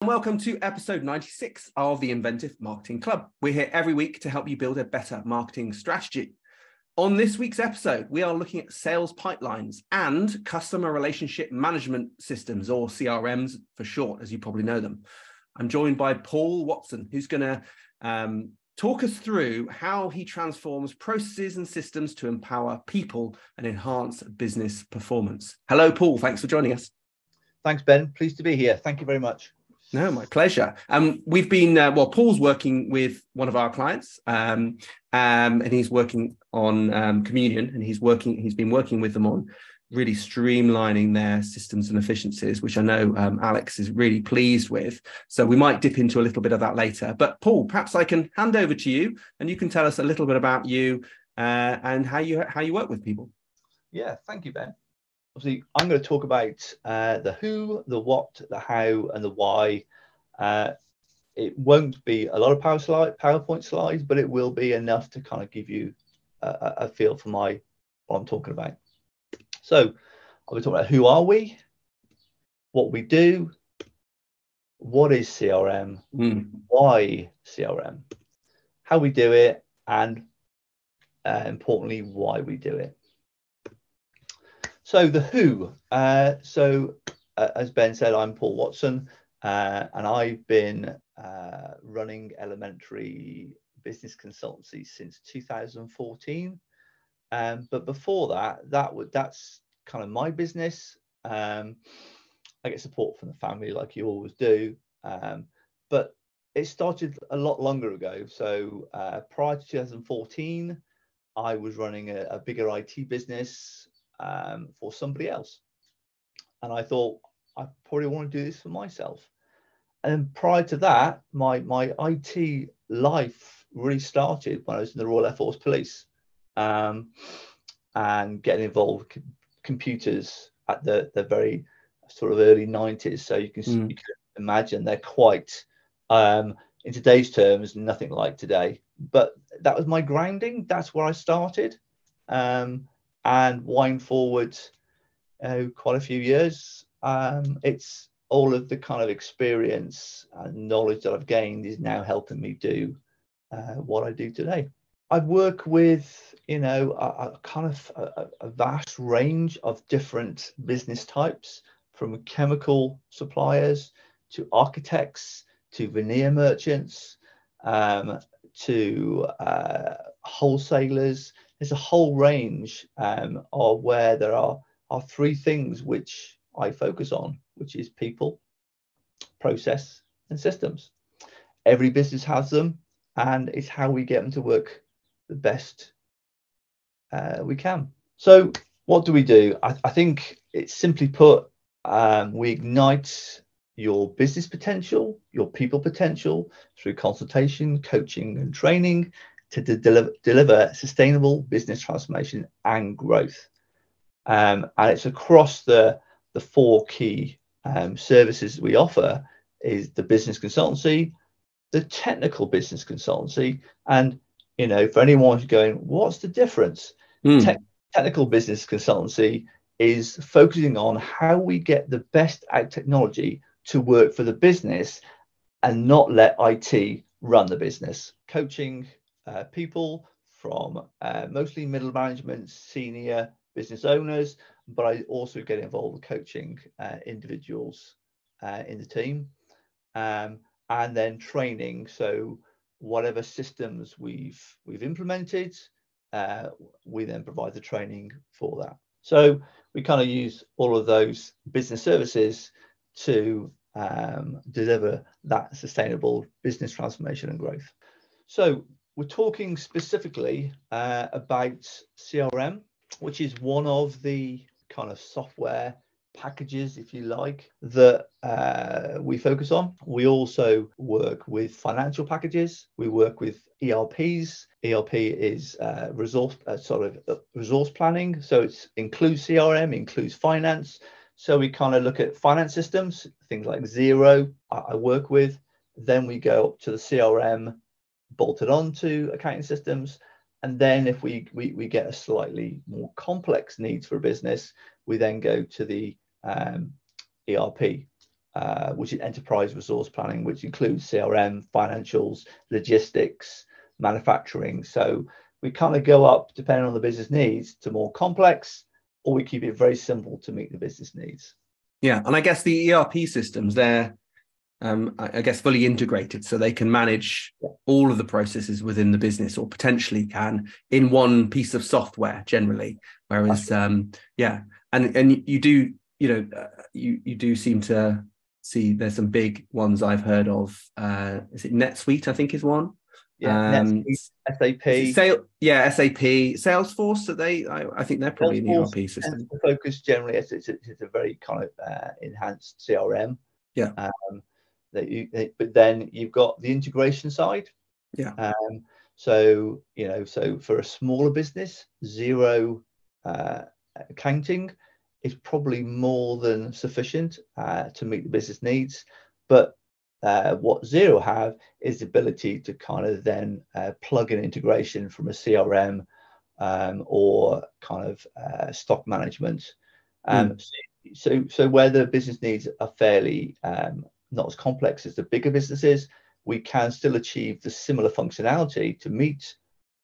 welcome to episode 96 of the Inventive Marketing Club. We're here every week to help you build a better marketing strategy. On this week's episode, we are looking at sales pipelines and customer relationship management systems, or CRMs for short, as you probably know them. I'm joined by Paul Watson, who's going to talk us through how he transforms processes and systems to empower people and enhance business performance. Hello, Paul. Thanks for joining us. Thanks, Ben. Pleased to be here. Thank you very much. No, my pleasure. We've been, Paul's working with one of our clients and he's working on Communion, and he's been working with them on really streamlining their systems and efficiencies, which I know Alex is really pleased with. So we might dip into a little bit of that later. But Paul, perhaps I can hand over to you and you can tell us a little bit about you and how you work with people. Yeah, thank you, Ben. Obviously, I'm going to talk about the who, the what, the how, and the why. It won't be a lot of PowerPoint slides, but it will be enough to kind of give you a feel for what I'm talking about. So I'll be talking about who are we, what we do, what is CRM, why CRM, how we do it, and importantly, why we do it. So the who. As Ben said, I'm Paul Watson, and I've been running elementary business consultancy since 2014. But before that's kind of my business. I get support from the family, like you always do. But it started a lot longer ago. So prior to 2014, I was running a bigger IT business for somebody else, and I thought I probably want to do this for myself. And prior to that, my IT life really started when I was in the Royal Air Force Police, and getting involved with computers at the very sort of early 90s. So you can imagine they're quite, in today's terms, nothing like today. But that was my grounding. That's where I started. And wind forward quite a few years, it's all of the kind of experience and knowledge that I've gained is now helping me do what I do today. I work with, a kind of a vast range of different business types, from chemical suppliers to architects to veneer merchants to wholesalers. There's a whole range of where there are three things which I focus on, which is people, process, and systems. Every business has them, and it's how we get them to work the best we can. So what do we do? I think it's simply put, we ignite your business potential, your people potential through consultation, coaching, and training to deliver sustainable business transformation and growth. And it's across the four key services we offer is the business consultancy, the technical business consultancy, and for anyone who's going, what's the difference? Technical business consultancy is focusing on how we get the best out technology to work for the business and not let IT run the business. Coaching people from mostly middle management, senior business owners, but I also get involved with coaching individuals in the team, and then training. So whatever systems we've implemented, we then provide the training for that. So we kind of use all of those business services to deliver that sustainable business transformation and growth. So we're talking specifically about CRM, which is one of the kind of software packages, if you like, that we focus on. We also work with financial packages. We work with ERPs. ERP is resource planning. So it includes CRM, includes finance. So we kind of look at finance systems, things like Xero I work with. Then we go up to the CRM bolted onto accounting systems. And then if we get a slightly more complex needs for a business, we then go to the ERP. which is enterprise resource planning, which includes CRM, financials, logistics, manufacturing. So we kind of go up, depending on the business needs, to more complex, or we keep it very simple to meet the business needs. Yeah, and I guess the ERP systems, they're I guess fully integrated, so they can manage all of the processes within the business, or potentially can, in one piece of software generally. Whereas and you do, you do seem to see there's some big ones I've heard of. Is it NetSuite? I think is one. NetSuite, SAP. SAP, Salesforce. So I think they're probably an ERP system. The focus generally is it's a very kind of enhanced CRM. Yeah. But then you've got the integration side. Yeah. So for a smaller business, Xero accounting is probably more than sufficient to meet the business needs. But what Xero have is the ability to kind of then plug in integration from a CRM or kind of stock management. So where the business needs are fairly not as complex as the bigger businesses, we can still achieve the similar functionality to meet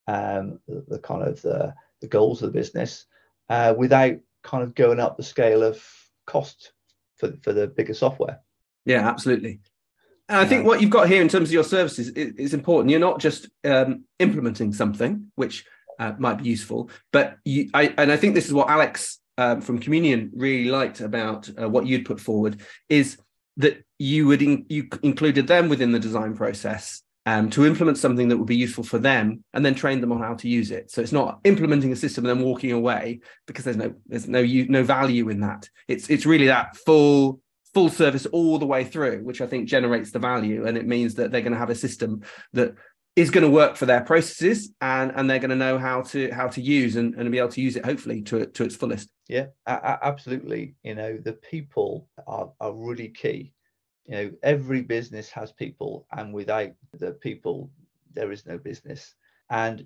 the kind of the goals of the business without kind of going up the scale of cost for the bigger software. Yeah, absolutely. And I think what you've got here in terms of your services is important. You're not just implementing something, which might be useful, but I think this is what Alex from Communion really liked about what you'd put forward, is that you included them within the design process to implement something that would be useful for them, and then train them on how to use it. So it's not implementing a system and then walking away, because there's no value in that. It's really that full service all the way through, which I think generates the value, and it means that they're going to have a system that is going to work for their processes, and they're going to know how to use and be able to use it hopefully to its fullest. Yeah, absolutely. The people are really key. Every business has people, and without the people, there is no business. And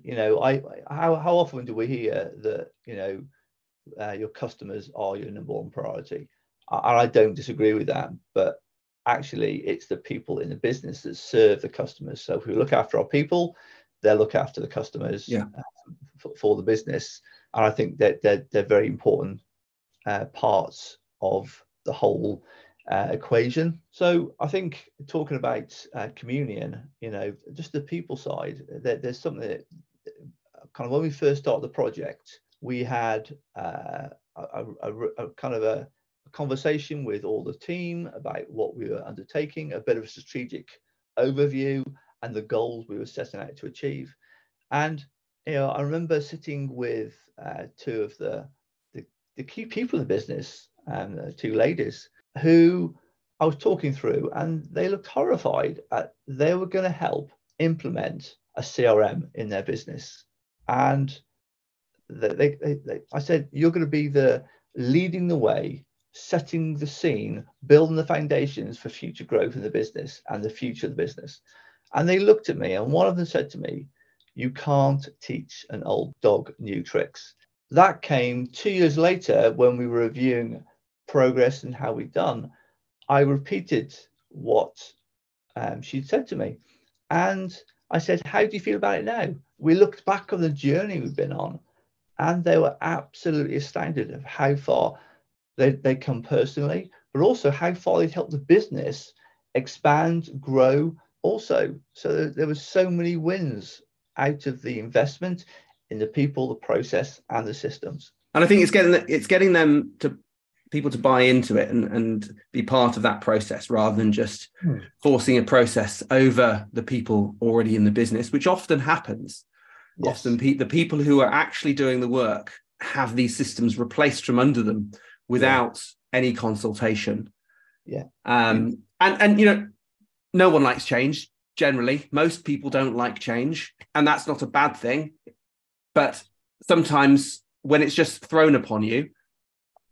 how often do we hear that your customers are your number one priority? And I don't disagree with that, but actually it's the people in the business that serve the customers. So if we look after our people, they'll look after the customers for the business. And I think that they're very important parts of the whole equation. So I think talking about Communion, just the people side, there's something that kind of, when we first started the project, we had a kind of a conversation with all the team about what we were undertaking, a bit of a strategic overview and the goals we were setting out to achieve. And I remember sitting with two of the key people in the business, two ladies who I was talking through, and they looked horrified. They were going to help implement a CRM in their business, and I said, you're going to be leading the way, setting the scene, building the foundations for future growth in the business and the future of the business. And they looked at me, and one of them said to me, you can't teach an old dog new tricks. That came 2 years later when we were reviewing progress and how we'd done. I repeated what she'd said to me. And I said, how do you feel about it now? We looked back on the journey we've been on, and they were absolutely astounded of how far they'd come personally, but also how far they'd helped the business expand, grow also. So there was so many wins out of the investment in the people, the process, and the systems. And I think it's getting them to people to buy into it and be part of that process, rather than just forcing a process over the people already in the business, which often happens. Yes. Often the people who are actually doing the work have these systems replaced from under them without any consultation. Yeah. And no one likes change. Generally, most people don't like change, and that's not a bad thing. But sometimes when it's just thrown upon you,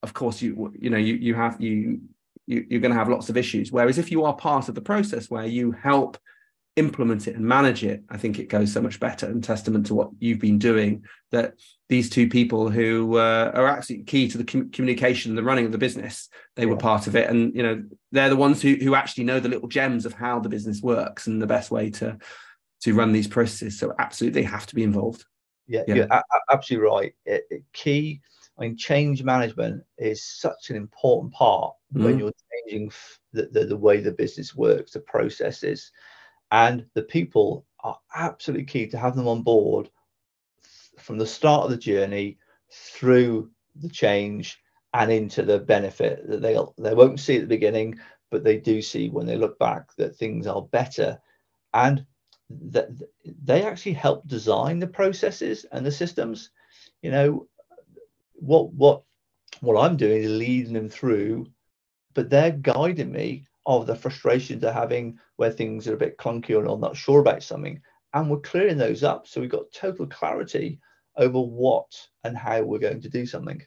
of course, you're going to have lots of issues. Whereas if you are part of the process, where you help implement it and manage it, I think it goes so much better, and testament to what you've been doing, that these two people who are absolutely key to the communication and the running of the business, they were part of it. And, you know, they're the ones who actually know the little gems of how the business works and the best way to run these processes. So absolutely, they have to be involved. Yeah. You're absolutely right. Key. I mean, change management is such an important part when you're changing the way the business works, the processes, and the people are absolutely key to have them on board from the start of the journey through the change and into the benefit that they won't see at the beginning, but they do see when they look back that things are better, and that they actually help design the processes and the systems. You know, what I'm doing is leading them through, but they're guiding me of the frustrations they're having where things are a bit clunky or I'm not sure about something, and we're clearing those up so we've got total clarity over what and how we're going to do something.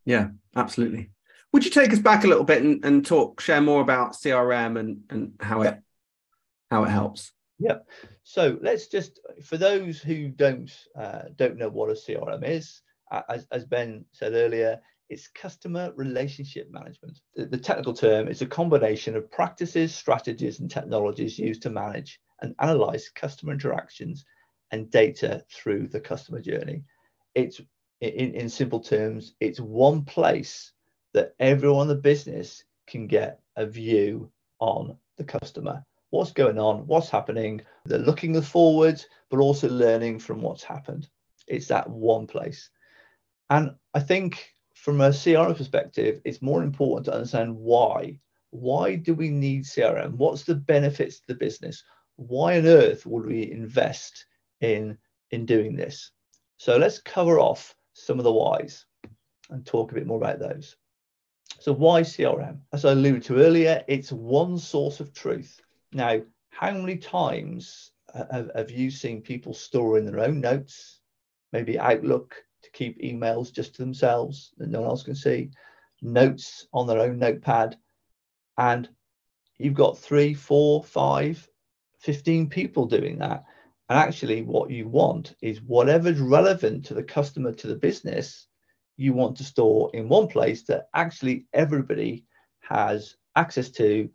Yeah, absolutely. Would you take us back a little bit and share more about CRM and how it helps? Yeah. So let's just, for those who don't know what a CRM is, as Ben said earlier, it's customer relationship management. The technical term is a combination of practices, strategies, and technologies used to manage and analyze customer interactions and data through the customer journey. It's, in simple terms, it's one place that everyone in the business can get a view on the customer. What's going on, what's happening. They're looking forward, but also learning from what's happened. It's that one place. And I think from a CRM perspective, it's more important to understand why. Why do we need CRM? What's the benefits to the business? Why on earth would we invest in doing this? So let's cover off some of the whys and talk a bit more about those. So why CRM? As I alluded to earlier, it's one source of truth. Now, how many times have you seen people storing their own notes, maybe Outlook to keep emails just to themselves that no one else can see, notes on their own notepad, and you've got 3, 4, 5, 15 people doing that. And actually what you want is whatever's relevant to the customer, to the business, you want to store in one place that actually everybody has access to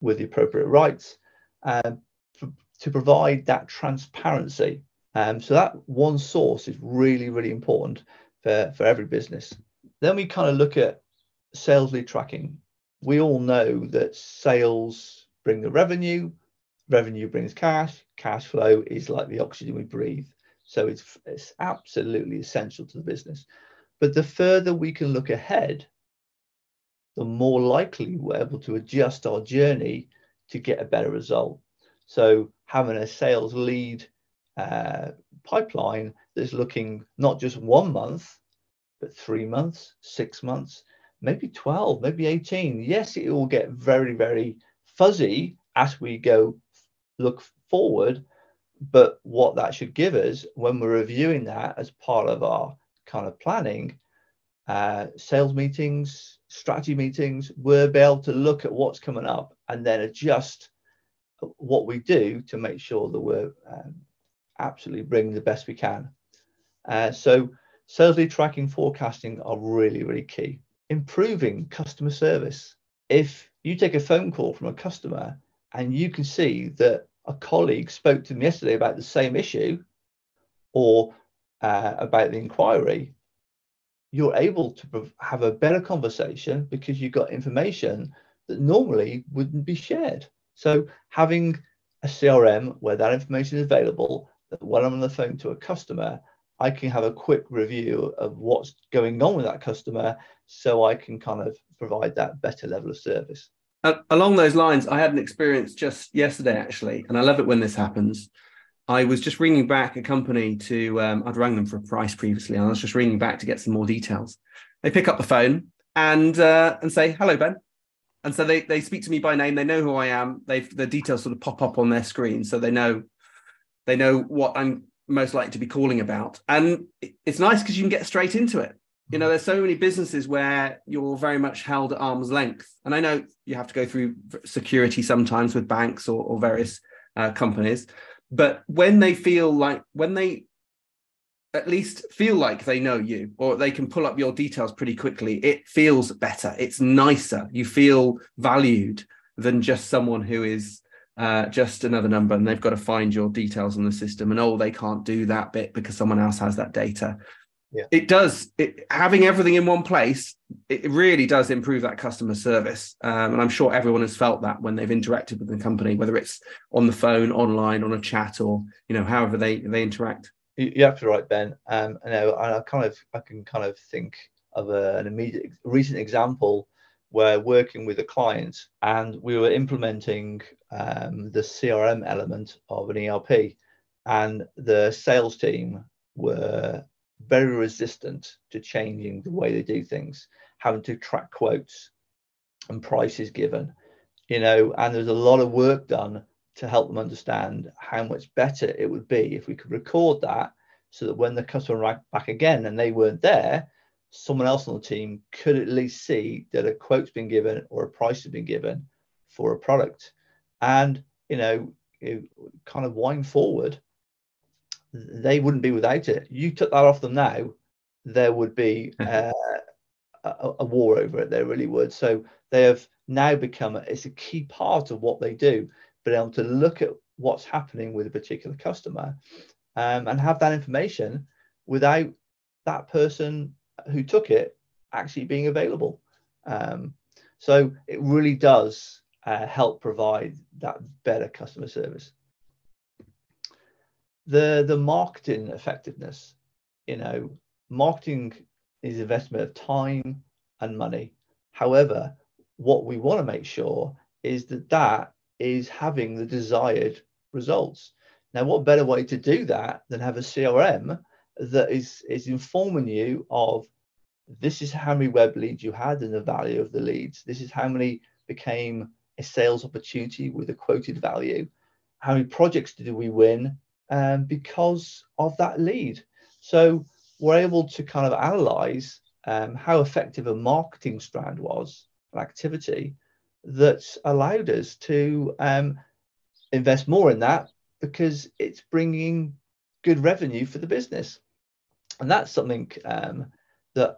with the appropriate rights, to provide that transparency. So that one source is really, really important for every business. Then we kind of look at sales lead tracking. We all know that sales bring the revenue brings cash flow is like the oxygen we breathe. So it's absolutely essential to the business. But the further we can look ahead, the more likely we're able to adjust our journey to get a better result. So having a sales lead pipeline that's looking not just 1 month, but 3 months, 6 months, maybe 12, maybe 18. Yes, it will get very, very fuzzy as we go look forward, but what that should give us when we're reviewing that as part of our kind of planning, sales meetings, strategy meetings, we'll be able to look at what's coming up and then adjust what we do to make sure that we're absolutely bringing the best we can. So sales lead tracking, forecasting are really, really key. Improving customer service. If you take a phone call from a customer and you can see that a colleague spoke to them yesterday about the same issue or about the inquiry, you're able to have a better conversation because you've got information that normally wouldn't be shared. So having a CRM where that information is available, that when I'm on the phone to a customer, I can have a quick review of what's going on with that customer so I can kind of provide that better level of service. Along those lines, I had an experience just yesterday, actually, and I love it when this happens. I was just ringing back a company to, I'd rang them for a price previously, and I was just ringing back to get some more details. They pick up the phone and say, "Hello, Ben." And so they speak to me by name. They know who I am. The details sort of pop up on their screen, so they know what I'm most likely to be calling about. And it's nice because you can get straight into it. You know, there's so many businesses where you're very much held at arm's length. And I know you have to go through security sometimes with banks or various companies. But when they at least feel like they know you, or they can pull up your details pretty quickly, it feels better. It's nicer. You feel valued than just someone who is just another number and they've got to find your details in the system, and they can't do that bit because someone else has that data. Yeah. Having everything in one place, it really does improve that customer service. And I'm sure everyone has felt that when they've interacted with the company, whether it's on the phone, online, on a chat, or however they interact. You're absolutely right, Ben. I can kind of think of an immediate recent example where working with a client and we were implementing the CRM element of an ERP, and the sales team were very resistant to changing the way they do things, having to track quotes and prices given, and there's a lot of work done to help them understand how much better it would be if we could record that, so that when the customer rang back again and they weren't there, someone else on the team could at least see that a quote's been given or a price has been given for a product. And, kind of wind forward, they wouldn't be without it. You took that off them now, there would be a war over it. There really would. So they have now become, it's a key part of what they do, but able to look at what's happening with a particular customer and have that information without that person who took it actually being available. So it really does help provide that better customer service. The marketing effectiveness, marketing is investment of time and money. However, what we want to make sure is that is having the desired results. Now, what better way to do that than have a CRM that is informing you of, this is how many web leads you had and the value of the leads. This is how many became a sales opportunity with a quoted value. How many projects did we win because of that lead? So we're able to kind of analyze how effective a marketing strand was, an activity that allowed us to invest more in that, because it's bringing good revenue for the business. And that's something that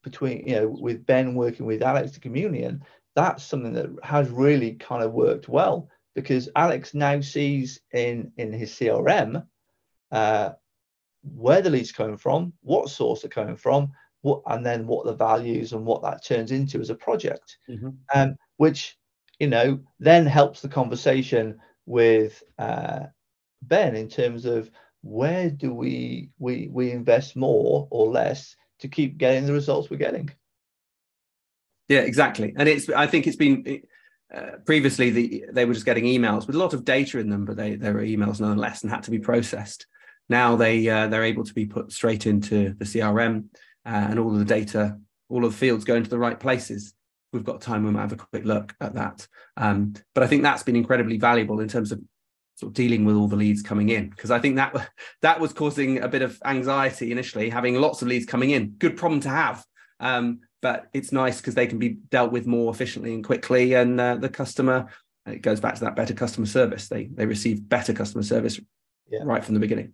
between, with Ben working with Alex the Communion, that's something that has really kind of worked well, because Alex now sees in his CRM where the leads coming from, what source they're coming from, and then what the values and what that turns into as a project, which then helps the conversation with Ben in terms of where do we invest more or less to keep getting the results we're getting. Yeah, exactly. And I think it's been previously they were just getting emails with a lot of data in them, but they were emails nonetheless and had to be processed. Now they're able to be put straight into the CRM, and all of the data, all of the fields go into the right places. We've got time, we might have a quick look at that. But I think that's been incredibly valuable in terms of sort of dealing with all the leads coming in, because I think that was causing a bit of anxiety initially, having lots of leads coming in. Good problem to have, but it's nice because they can be dealt with more efficiently and quickly, and the customer, it goes back to that better customer service. They receive better customer service right from the beginning.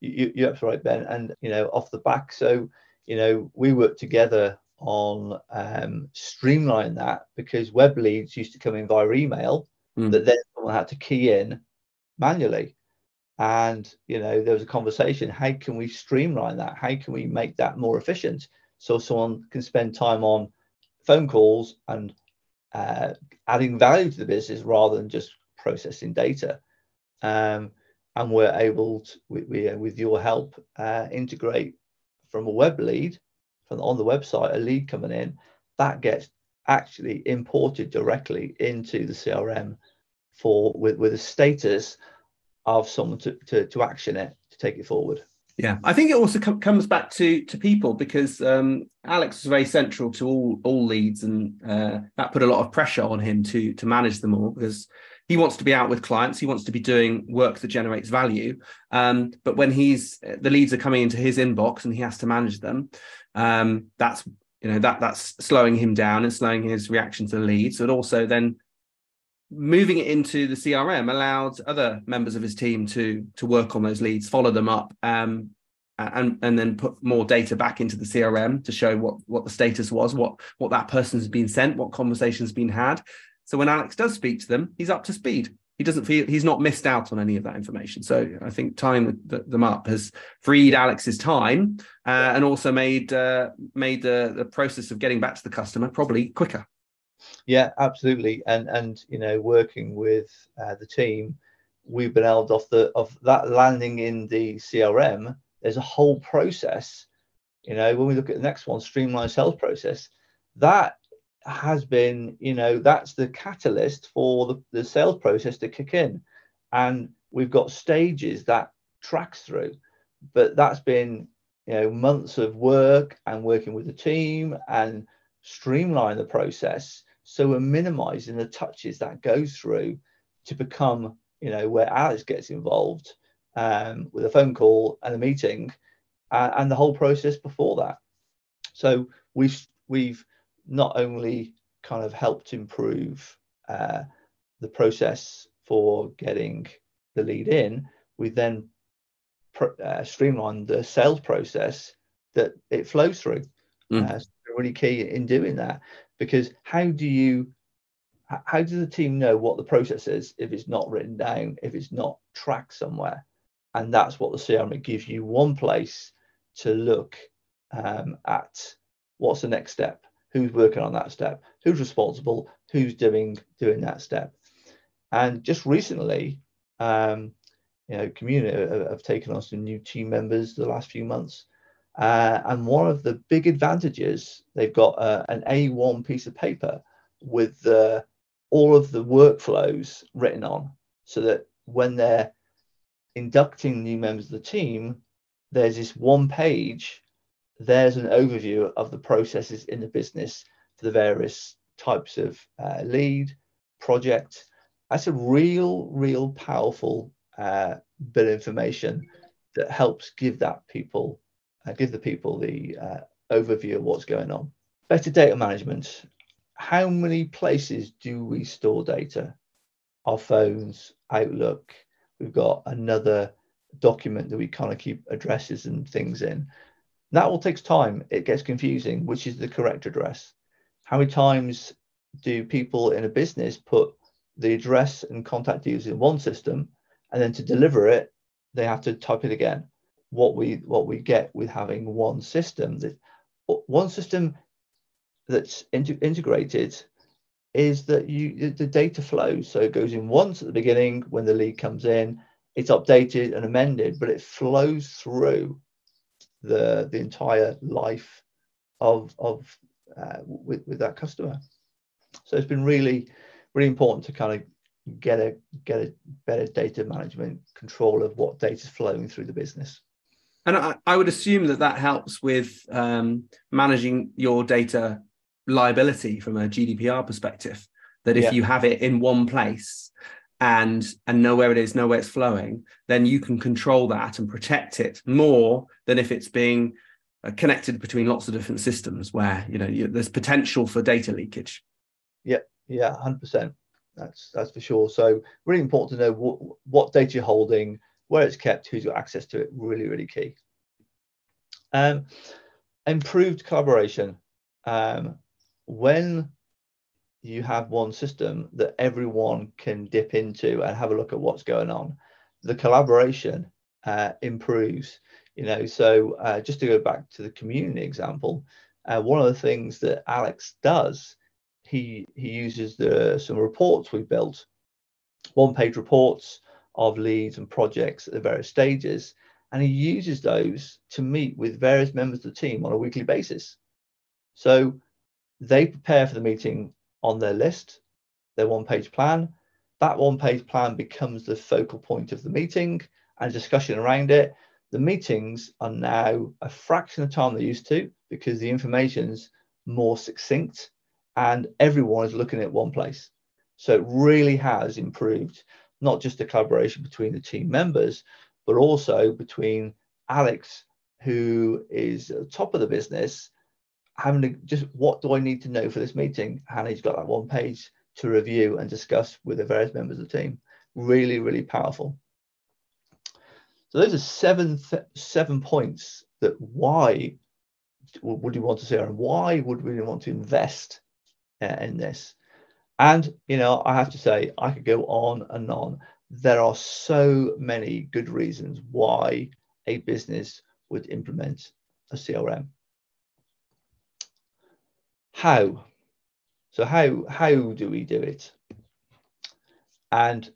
You're absolutely right, Ben. And off the back, so we work together on streamline that, because web leads used to come in via email that then someone had to key in manually. And there was a conversation, how can we streamline that? How can we make that more efficient so someone can spend time on phone calls and adding value to the business rather than just processing data? And we're able to, with your help, integrate from a web lead, from on the website, a lead coming in, that gets actually imported directly into the CRM with a status of someone to action it, to take it forward. Yeah, I think it also comes back to people, because Alex is very central to all leads, and that put a lot of pressure on him to manage them all, because he wants to be out with clients, he wants to be doing work that generates value. But when the leads are coming into his inbox and he has to manage them, that's slowing him down and slowing his reaction to the leads. It also then moving it into the CRM allowed other members of his team to work on those leads, follow them up, and then put more data back into the CRM to show what the status was, what that person's been sent, what conversations been had. So when Alex does speak to them, he's up to speed. He doesn't feel he's not missed out on any of that information. So I think tying them up has freed Alex's time and also made the process of getting back to the customer probably quicker. Yeah, absolutely. And working with the team, we've been able of that landing in the CRM. There's a whole process. When we look at the next one, streamlined sales process, that has been, that's the catalyst for the sales process to kick in. And we've got stages that tracks through, but that's been, months of work and working with the team and streamline the process. So we're minimizing the touches that go through to become, where Alex gets involved with a phone call and a meeting and the whole process before that. So we've not only kind of helped improve the process for getting the lead in, we then streamlined the sales process that it flows through. So really key in doing that, because how do the team know what the process is if it's not written down, if it's not tracked somewhere? And that's what the CRM gives you, one place to look at what's the next step, who's working on that step, who's responsible, who's doing that step. And just recently, Community have taken on some new team members the last few months. And one of the big advantages, they've got an A1 piece of paper with all of the workflows written on, so that when they're inducting new members of the team, there's this one page, there's an overview of the processes in the business for the various types of lead, project. That's a real powerful bit of information that helps give the people the overview of what's going on. Better data management. How many places do we store data? Our phones, Outlook. We've got another document that we kind of keep addresses and things in. That all takes time. It gets confusing, which is the correct address. How many times do people in a business put the address and contact details in one system, and then to deliver it, they have to type it again? What we get with having one system that's integrated is that the data flows. So it goes in once at the beginning when the lead comes in, it's updated and amended, but it flows through the entire life of with that customer. So it's been really important to kind of get a better data management control of what data is flowing through the business. And I would assume that helps with managing your data liability from a GDPR perspective, that if you have it in one place and know where it is, know where it's flowing, then you can control that and protect it more than if it's being connected between lots of different systems where there's potential for data leakage. Yeah, 100%. That's for sure. So really important to know what data you're holding, where it's kept, who's got access to it. Really key. Improved collaboration. When you have one system that everyone can dip into and have a look at what's going on, the collaboration improves. So just to go back to the community example, one of the things that Alex does, he uses some reports we built, one-page reports of leads and projects at the various stages, and he uses those to meet with various members of the team on a weekly basis. So they prepare for the meeting on their list, their one-page plan. That one-page plan becomes the focal point of the meeting and discussion around it. The meetings are now a fraction of the time they used to, because the information's more succinct and everyone is looking at one place. So it really has improved not just the collaboration between the team members, but also between Alex, who is at the top of the business, having to just, what do I need to know for this meeting? And he's got that one page to review and discuss with the various members of the team. Really, really powerful. So those are seven points that why would you want to see, and why would we want to invest in this? And, you know, I have to say, I could go on and on. There are so many good reasons why a business would implement a CRM. How? So how do we do it? And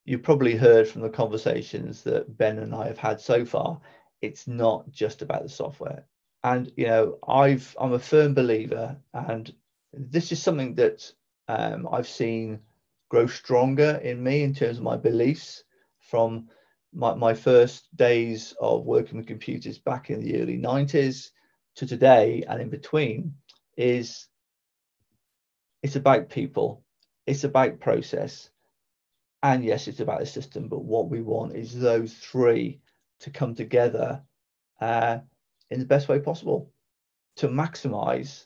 you've probably heard from the conversations that Ben and I have had so far, it's not just about the software. And, you know, I'm a firm believer, and this is something that I've seen grow stronger in me in terms of my beliefs from my first days of working with computers back in the early 90s to today and in between, is it's about people, it's about process, and yes, it's about the system. But what we want is those three to come together in the best way possible to maximize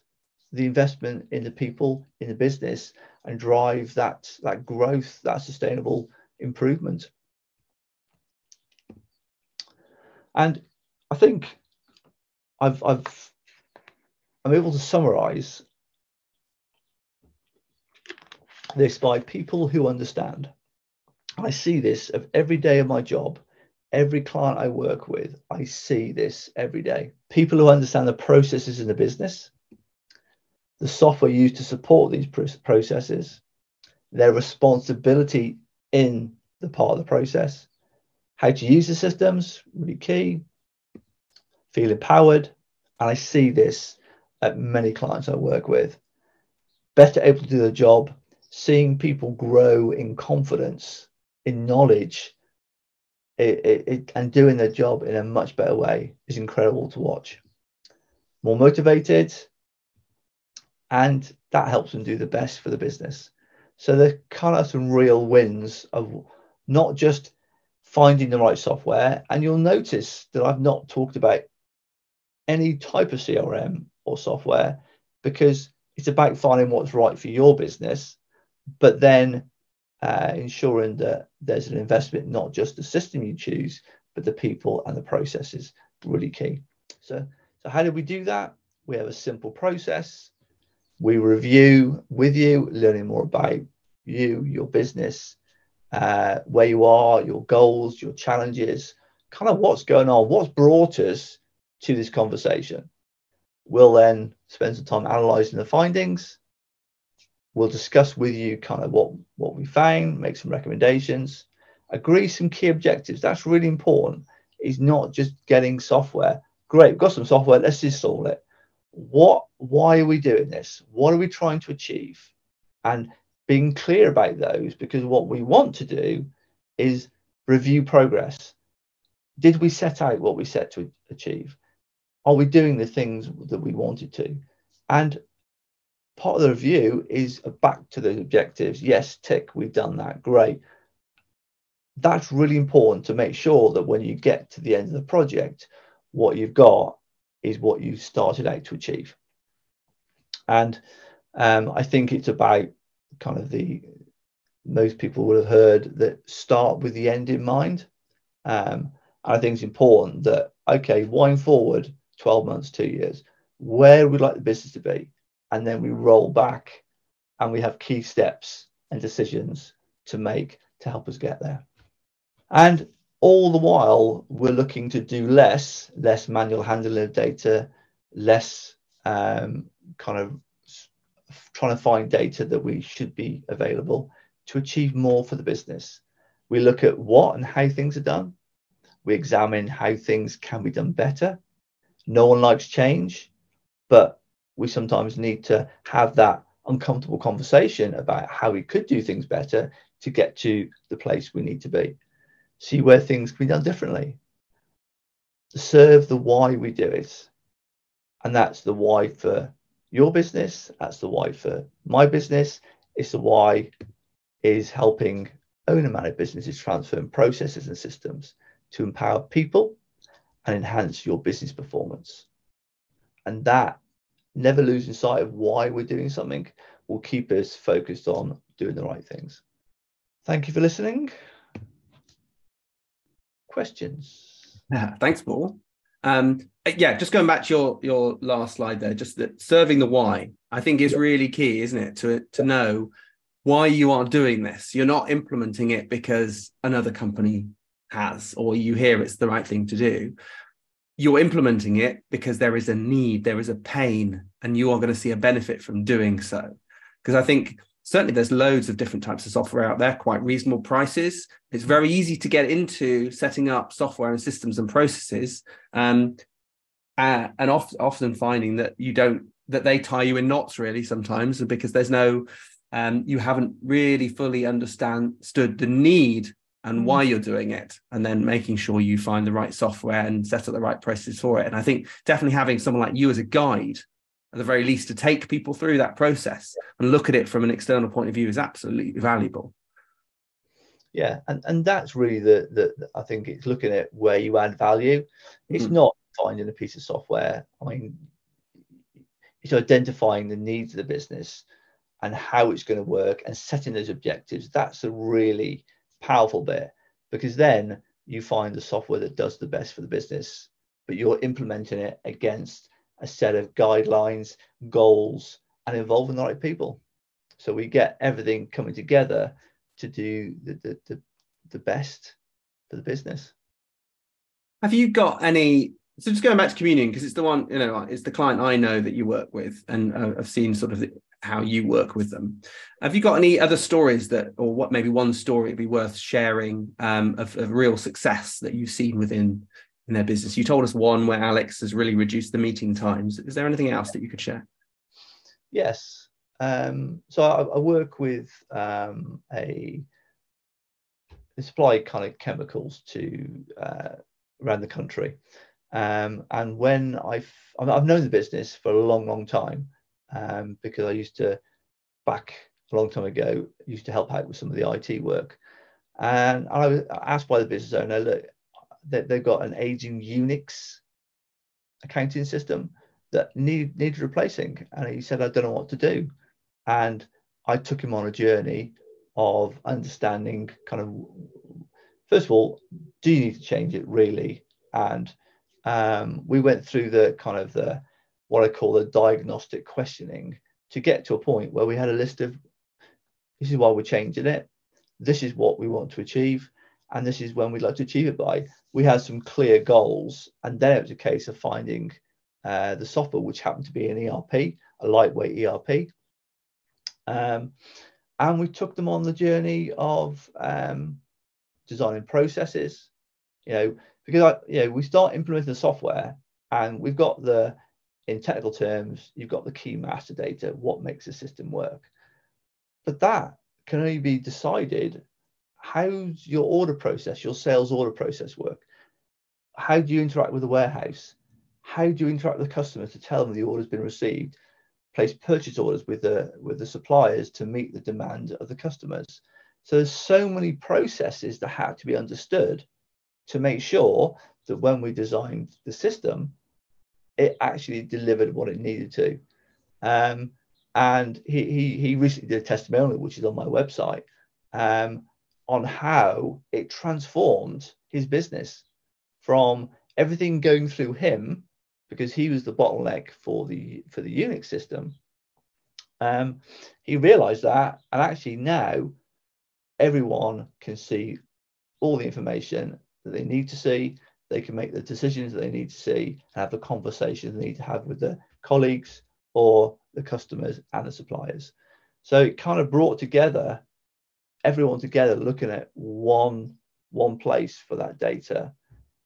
the investment in the people, in the business, and drive that growth, that sustainable improvement. And I think I'm able to summarize this by people who understand. I see this of every day of my job. Every client I work with, I see this every day. People who understand the processes in the business, the software used to support these processes, their responsibility in the part of the process, how to use the systems, really key, feel empowered. And I see this at many clients I work with. Better able to do the job, seeing people grow in confidence, in knowledge, and doing their job in a much better way is incredible to watch. More motivated, and that helps them do the best for the business. So there kind of some real wins of not just finding the right software. And you'll notice that I've not talked about any type of CRM or software, because it's about finding what's right for your business, but then ensuring that there's an investment, not just the system you choose, but the people and the processes, really key. So how do we do that? We have a simple process. We review with you, learning more about you, your business, where you are, your goals, your challenges, kind of what's going on, what's brought us to this conversation. We'll then spend some time analysing the findings. We'll discuss with you kind of what we found, make some recommendations, agree some key objectives. That's really important. It's not just getting software. Great, we've got some software, let's install it. Why are we doing this? What are we trying to achieve? And being clear about those, because what we want to do is review progress. Did we set out what we set to achieve? Are we doing the things that we wanted to? And part of the review is back to the objectives. Yes, tick, we've done that, great. That's really important to make sure that when you get to the end of the project, what you've got is what you started out to achieve. And I think it's about kind of most people would have heard that start with the end in mind. I think it's important that, okay, wind forward 12 months, 2 years, where we'd like the business to be. And then we roll back and we have key steps and decisions to make to help us get there. And all the while, we're looking to do less manual handling of data, less kind of trying to find data that we should be available to achieve more for the business. We look at what and how things are done. We examine how things can be done better. No one likes change, but we sometimes need to have that uncomfortable conversation about how we could do things better to get to the place we need to be. See where things can be done differently. Serve the why we do it. And that's the why for your business. That's the why for my business. It's the why is helping owner-managed businesses transform processes and systems to empower people and enhance your business performance. And that, never losing sight of why we're doing something, will keep us focused on doing the right things. Thank you for listening. Questions? Yeah, thanks, Paul. Just going back to your last slide there, just that serving the why, I think is really key, isn't it? To know why you are doing this. You're not implementing it because another company has, or you hear it's the right thing to do. You're implementing it because there is a need, there is a pain, and you are going to see a benefit from doing so. Because I think certainly there's loads of different types of software out there, quite reasonable prices. It's very easy to get into setting up software and systems and processes, and often finding that that they tie you in knots really sometimes, because there's no, you haven't really fully understood the need and why you're doing it, and then making sure you find the right software and set up the right processes for it. And I think definitely having someone like you as a guide, at the very least, to take people through that process and look at it from an external point of view is absolutely valuable. Yeah, and that's really the I think it's looking at where you add value. It's not finding a piece of software. I mean, it's identifying the needs of the business and how it's going to work and setting those objectives. That's a really powerful bit, because then you find the software that does the best for the business, but you're implementing it against a set of guidelines, goals, and involving the right people. So we get everything coming together to do the best for the business. Have you got any, so just going back to Communion, because it's the one, it's the client I know that you work with, and I've seen sort of how you work with them. Have you got any other stories or what, maybe one story would be worth sharing of real success that you've seen in their business? You told us one where Alex has really reduced the meeting times. Is there anything else that you could share? Yes. So I work with they supply kind of chemicals to around the country, and when I've known the business for a long time, because I used to, back a long time ago, used to help out with some of the IT work, and I was asked by the business owner, look, they've got an aging Unix accounting system that needed replacing, and he said, I don't know what to do. And I took him on a journey of understanding kind of, first of all, do you need to change it really? And we went through the kind of what I call the diagnostic questioning to get to a point where we had a list of, this is why we're changing it, this is what we want to achieve, and this is when we'd like to achieve it by. We had some clear goals, and then it was a case of finding the software, which happened to be an ERP, a lightweight ERP. And we took them on the journey of designing processes, because we start implementing the software, and we've got in technical terms, you've got the key master data, what makes the system work. But that can only be decided, how's your order process, your sales order process work? How do you interact with the warehouse? How do you interact with the customer to tell them the order's been received? Place purchase orders with the suppliers to meet the demand of the customers. So there's so many processes that have to be understood to make sure that when we designed the system, it actually delivered what it needed to. And he recently did a testimonial, which is on my website, on how it transformed his business from everything going through him, because he was the bottleneck for the Unix system. He realized that, and actually now everyone can see all the information that they need to see. They can make the decisions that they need to see, and have the conversations they need to have with the colleagues or the customers and the suppliers. So it kind of brought together everyone together, looking at one place for that data.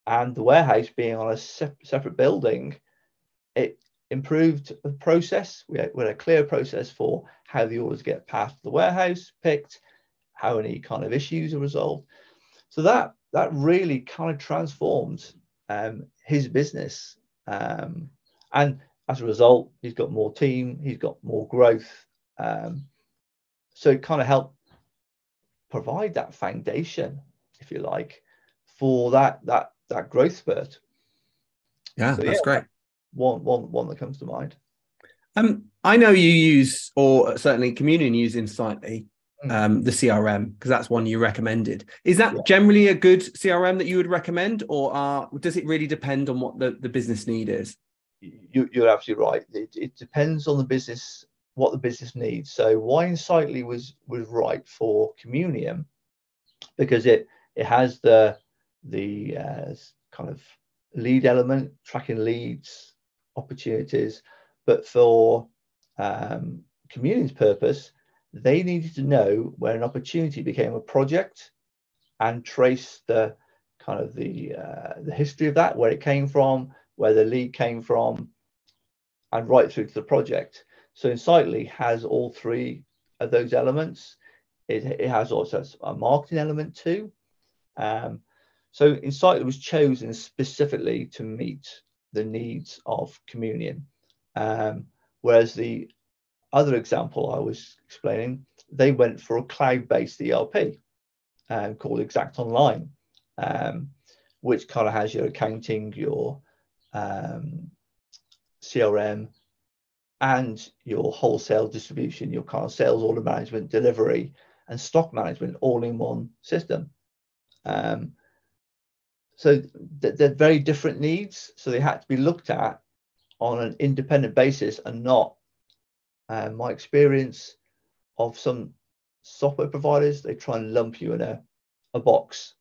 And the warehouse being on a separate building, it improved the process. We had a clear process for how the orders get passed the warehouse, picked, how any kind of issues are resolved. So that really kind of transformed his business. And as a result, he's got more team, he's got more growth. So it kind of helped provide that foundation, if you like, for that growth spurt. Yeah, so, that's great. One that comes to mind. I know you use, or certainly Communion use Insightly. the CRM, because that's one you recommended. Is that generally a good CRM that you would recommend, or does it really depend on what the business need is? You're absolutely right. It depends on the business, what the business needs. So why Insightly was right for Communion, because it has the kind of lead element, tracking leads, opportunities, but for Communion's purpose, they needed to know where an opportunity became a project and trace the kind of the history of that, where it came from, where the lead came from, and right through to the project. So Insightly has all three of those elements. It has also a marketing element too. So Insightly was chosen specifically to meet the needs of Communion. Whereas the other example I was explaining, they went for a cloud-based ERP called Exact Online, which kind of has your accounting, your CRM, and your wholesale distribution, your kind of sales order management, delivery, and stock management all in one system. So they're very different needs. So they had to be looked at on an independent basis, and not my experience of some software providers, they try and lump you in a box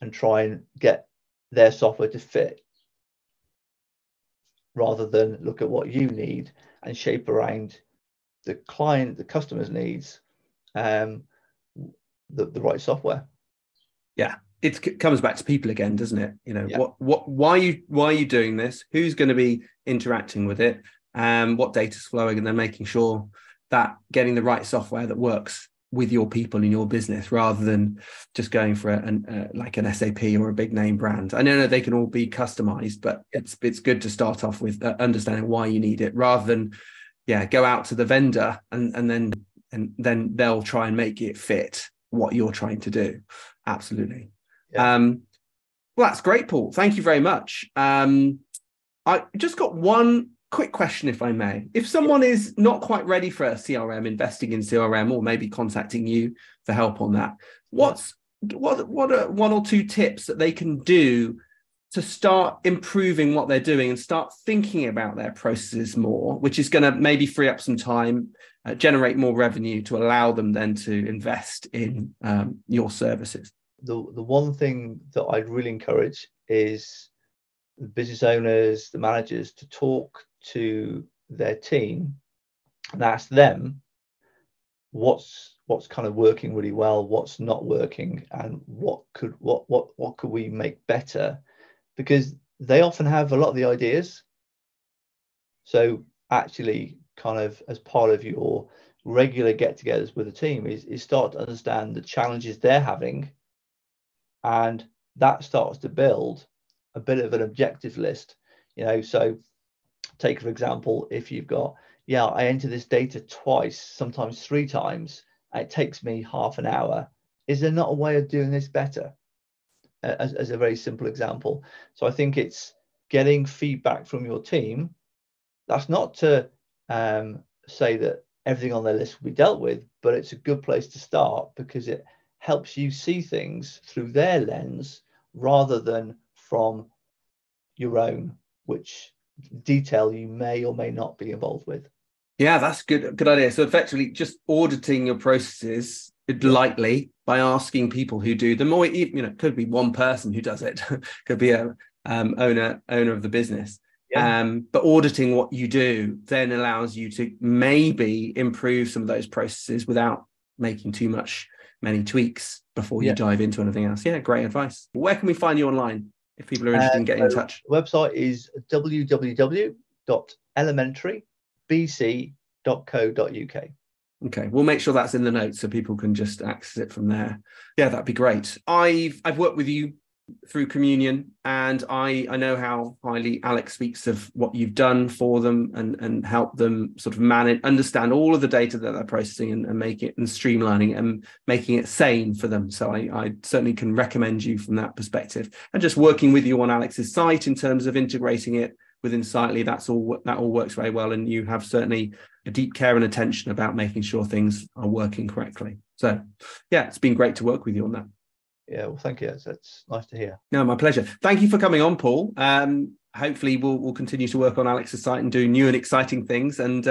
and try and get their software to fit, rather than look at what you need and shape around the client, the customer's needs, the right software. Yeah, it comes back to people again, doesn't it? You know, why are you doing this? Who's going to be interacting with it? What data's flowing, and then making sure that getting the right software that works with your people in your business, rather than just going for like an SAP or a big name brand. I know they can all be customized, but it's good to start off with understanding why you need it, rather than go out to the vendor and then they'll try and make it fit what you're trying to do. Absolutely. Well, that's great, Paul. Thank you very much. I just got one quick question, if I may. If someone is not quite ready for a CRM, investing in CRM, or maybe contacting you for help on that, what are one or two tips that they can do to start improving what they're doing and start thinking about their processes more, which is going to maybe free up some time, generate more revenue to allow them then to invest in your services? The one thing that I'd really encourage is the business owners, the managers, to talk to their team and ask them what's kind of working really well, what's not working, and what could we make better, because they often have a lot of the ideas. So actually, kind of as part of your regular get-togethers with the team is start to understand the challenges they're having, and that starts to build a bit of an objective list. So take, for example, if you've got, I enter this data twice, sometimes 3 times, and it takes me half an hour. Is there not a way of doing this better? As a very simple example. So I think it's getting feedback from your team. That's not to say that everything on their list will be dealt with, but it's a good place to start, because it helps you see things through their lens rather than from your own, which detail you may or may not be involved with. Yeah, that's good idea. So effectively just auditing your processes lightly by asking people who do them, or it could be one person who does it, could be a owner of the business. But auditing what you do then allows you to maybe improve some of those processes without making many tweaks before you dive into anything else. Yeah, great advice. Where can we find you online if people are interested in getting in touch? The website is www.elementaryBC.co.uk. Okay, we'll make sure that's in the notes so people can just access it from there. Yeah, that'd be great. I've worked with you through Communion, and I know how highly Alex speaks of what you've done for them and help them sort of understand all of the data that they're processing and make it and streamlining it and making it sane for them. So I certainly can recommend you from that perspective, and just working with you on Alex's site in terms of integrating it with Insightly. That all works very well, and you have certainly a deep care and attention about making sure things are working correctly. So yeah, it's been great to work with you on that. Yeah, well, thank you. That's nice to hear. No, my pleasure. Thank you for coming on, Paul. Hopefully we'll continue to work on Alex's site and do new and exciting things. And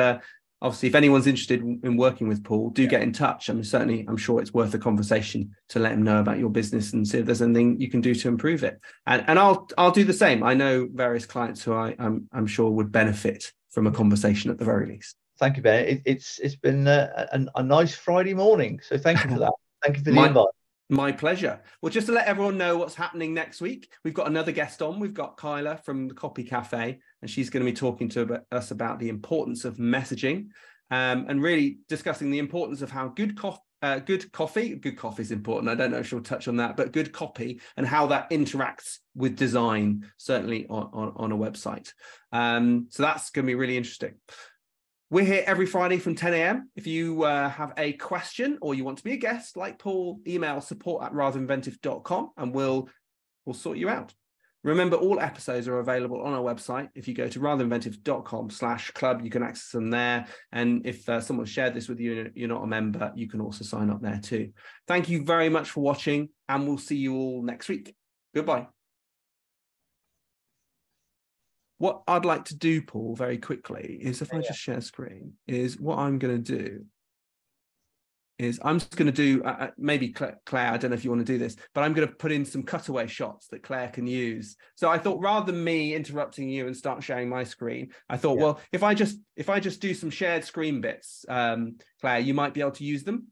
obviously, if anyone's interested in working with Paul, do get in touch. I'm sure it's worth a conversation to let him know about your business and see if there's anything you can do to improve it. And I'll do the same. I know various clients who I'm sure would benefit from a conversation at the very least. Thank you, Ben. It's been a nice Friday morning. So thank you for that. Thank you for the invite. My pleasure. Well, just to let everyone know what's happening next week, we've got another guest on. We've got Kyla from the Copy Cafe, and she's going to be talking to us about the importance of messaging and really discussing the importance of how good coffee is important. I don't know if she'll touch on that, but good copy and how that interacts with design, certainly on a website. So that's going to be really interesting. We're here every Friday from 10 a.m. If you have a question or you want to be a guest like Paul, email support@ratherinventive.com and we'll sort you out. Remember, all episodes are available on our website. If you go to ratherinventive.com/club, you can access them there. And if someone shared this with you and you're not a member, you can also sign up there too. Thank you very much for watching, and we'll see you all next week. Goodbye. What I'd like to do, Paul, very quickly, is if I just share screen, is what I'm going to do is I'm just going to do, maybe Claire, I don't know if you want to do this, but I'm going to put in some cutaway shots that Claire can use. So I thought rather than me interrupting you and start sharing my screen, I thought, well, if I just do some shared screen bits, Claire, you might be able to use them.